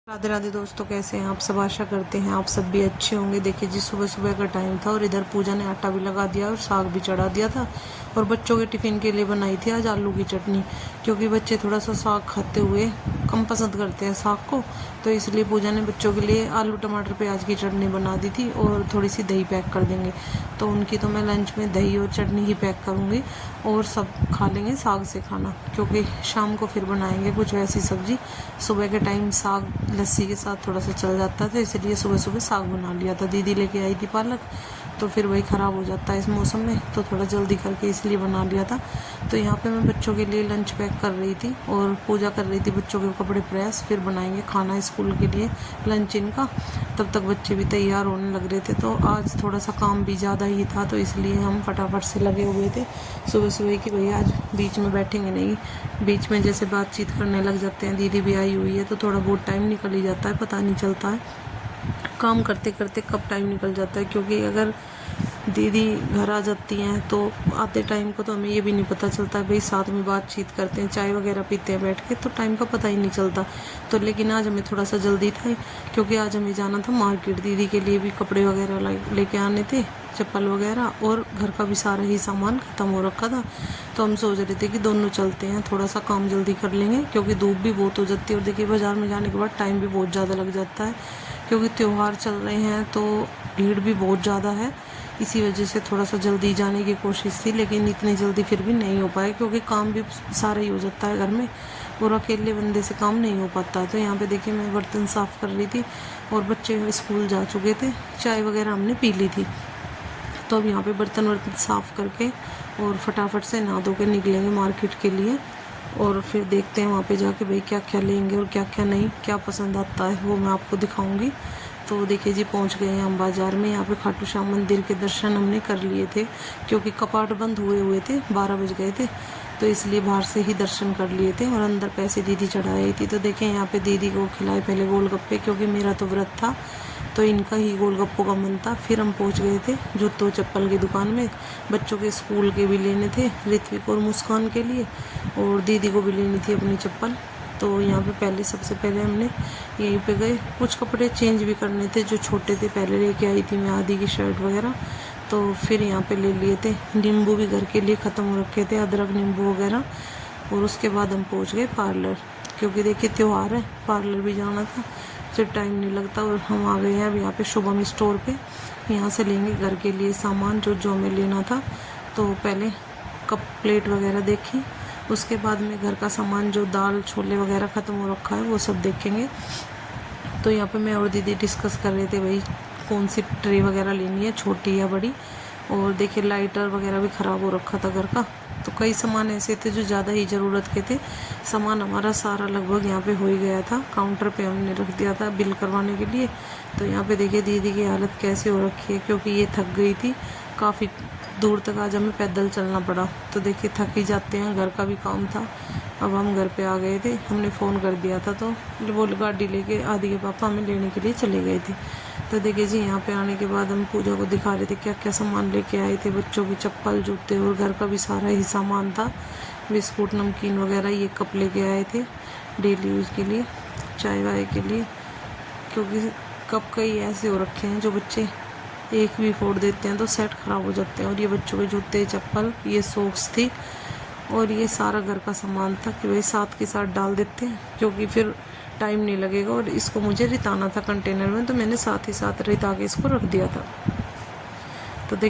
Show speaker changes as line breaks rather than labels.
राधे राधे दोस्तों, कैसे हैं आप सब। आशा करते हैं आप सब भी अच्छे होंगे। देखिए जी, सुबह सुबह का टाइम था और इधर पूजा ने आटा भी लगा दिया और साग भी चढ़ा दिया था। और बच्चों के टिफ़िन के लिए बनाई थी आज आलू की चटनी, क्योंकि बच्चे थोड़ा सा साग खाते हुए कम पसंद करते हैं साग को। तो इसलिए पूजा ने बच्चों के लिए आलू टमाटर प्याज की चटनी बना दी थी और थोड़ी सी दही पैक कर देंगे। तो उनकी तो मैं लंच में दही और चटनी ही पैक करूँगी और सब खा लेंगे साग से खाना, क्योंकि शाम को फिर बनाएंगे कुछ वैसी सब्जी। सुबह के टाइम साग लस्सी के साथ थोड़ा सा चल जाता था, इसलिए सुबह सुबह साग बना लिया था। दीदी लेके आई थी पालक, तो फिर वही ख़राब हो जाता है इस मौसम में, तो थोड़ा जल्दी करके इसलिए बना लिया था। तो यहाँ पे मैं बच्चों के लिए लंच पैक कर रही थी और पूजा कर रही थी बच्चों के कपड़े प्रेस। फिर बनाएंगे खाना स्कूल के लिए लंच इनका। तब तक बच्चे भी तैयार होने लग रहे थे। तो आज थोड़ा सा काम भी ज़्यादा ही था, तो इसलिए हम फटाफट से लगे हुए थे सुबह सुबह कि भैया आज बीच में बैठेंगे नहीं। बीच में जैसे बातचीत करने लग जाते हैं, दीदी भी आई हुई है तो थोड़ा बहुत टाइम निकल ही जाता है, पता नहीं चलता है काम करते करते कब टाइम निकल जाता है। क्योंकि अगर दीदी घर आ जाती हैं तो आते टाइम को तो हमें ये भी नहीं पता चलता है, भाई साथ में बातचीत करते हैं, चाय वगैरह पीते हैं बैठ के, तो टाइम का पता ही नहीं चलता। तो लेकिन आज हमें थोड़ा सा जल्दी था, क्योंकि आज हमें जाना था मार्केट। दीदी के लिए भी कपड़े वगैरह लेके आने थे, चप्पल वगैरह, और घर का भी सारा ही सामान ख़त्म हो रखा था। तो हम सोच रहे थे कि दोनों चलते हैं, थोड़ा सा काम जल्दी कर लेंगे, क्योंकि धूप भी बहुत हो जाती है। और देखिए बाज़ार में जाने के बाद टाइम भी बहुत ज़्यादा लग जाता है, क्योंकि त्यौहार चल रहे हैं तो भीड़ भी बहुत ज़्यादा है। इसी वजह से थोड़ा सा जल्दी जाने की कोशिश थी, लेकिन इतनी जल्दी फिर भी नहीं हो पाए, क्योंकि काम भी सारा ही हो जाता है घर में और अकेले बंदे से काम नहीं हो पाता। तो यहाँ पे देखिए मैं बर्तन साफ़ कर रही थी और बच्चे स्कूल जा चुके थे, चाय वगैरह हमने पी ली थी। तो अब यहाँ पे बर्तन वर्तन साफ़ करके और फटाफट से नहा धो के निकलेंगे मार्केट के लिए। और फिर देखते हैं वहाँ पे जाके भाई क्या क्या लेंगे और क्या क्या नहीं, क्या पसंद आता है वो मैं आपको दिखाऊंगी। तो देखिए जी, पहुँच गए हैं हम बाज़ार में। यहाँ पे खाटू श्याम मंदिर के दर्शन हमने कर लिए थे, क्योंकि कपाट बंद हुए थे, 12 बज गए थे, तो इसलिए बाहर से ही दर्शन कर लिए थे। और अंदर पैसे दीदी चढ़ाई थी। तो देखें यहाँ पे दीदी को खिलाए पहले गोलगप्पे, क्योंकि मेरा तो व्रत था तो इनका ही गोलगप्पों का मन था। फिर हम पहुँच गए थे जूतों चप्पल की दुकान में। बच्चों के स्कूल के भी लेने थे, ऋत्विक और मुस्कान के लिए, और दीदी को भी लेनी थी अपनी चप्पल। तो यहाँ पे सबसे पहले हमने यहीं पे गए। कुछ कपड़े चेंज भी करने थे जो छोटे थे, पहले लेके आई थी मैं आदि की शर्ट वगैरह, तो फिर यहाँ पे ले लिए थे। नींबू भी घर के लिए ख़त्म हो रखे थे, अदरक नींबू वगैरह। और उसके बाद हम पहुँच गए पार्लर, क्योंकि देखिए त्यौहार है, पार्लर भी जाना था, फिर टाइम नहीं लगता। और हम आ गए हैं अब यहाँ पे शुभम स्टोर पे। यहाँ से लेंगे घर के लिए सामान जो हमें लेना था। तो पहले कप प्लेट वगैरह देखी, उसके बाद में घर का सामान जो दाल छोले वगैरह ख़त्म हो रखा है वो सब देखेंगे। तो यहाँ पे मैं और दीदी डिस्कस कर रहे थे भाई कौन सी ट्रे वगैरह लेनी है, छोटी या बड़ी। और देखिए लाइटर वगैरह भी ख़राब हो रखा था घर का। तो कई सामान ऐसे थे जो ज़्यादा ही ज़रूरत के थे। सामान हमारा सारा लगभग यहाँ पे हो ही गया था, काउंटर पे हमने रख दिया था बिल करवाने के लिए। तो यहाँ पे देखिए दीदी की हालत कैसे हो रखी है, क्योंकि ये थक गई थी काफ़ी दूर तक, आज हमें पैदल चलना पड़ा। तो देखिए थक ही जाते हैं, घर का भी काम था। अब हम घर पे आ गए थे, हमने फ़ोन कर दिया था तो वो गाड़ी लेके आदि के पापा हमें लेने के लिए चले गए थे। तो देखिए जी, यहाँ पे आने के बाद हम पूजा को दिखा रहे थे क्या क्या सामान लेके आए थे। बच्चों की चप्पल जूते और घर का भी सारा ही सामान था, बिस्कुट नमकीन वगैरह। ये कप लेके आए थे डेली यूज़ के लिए, चाय वाय के लिए, क्योंकि कप कई ऐसे हो रखे हैं जो बच्चे एक भी फोड़ देते हैं तो सेट ख़राब हो जाते हैं। और ये बच्चों के जूते चप्पल, ये सॉक्स थी, और ये सारा घर का सामान था कि भाई साथ के साथ डाल देते हैं, क्योंकि फिर टाइम नहीं लगेगा। और इसको मुझे रिताना था कंटेनर में, तो मैंने साथ ही साथ रिता के इसको रख दिया था। तो देखिए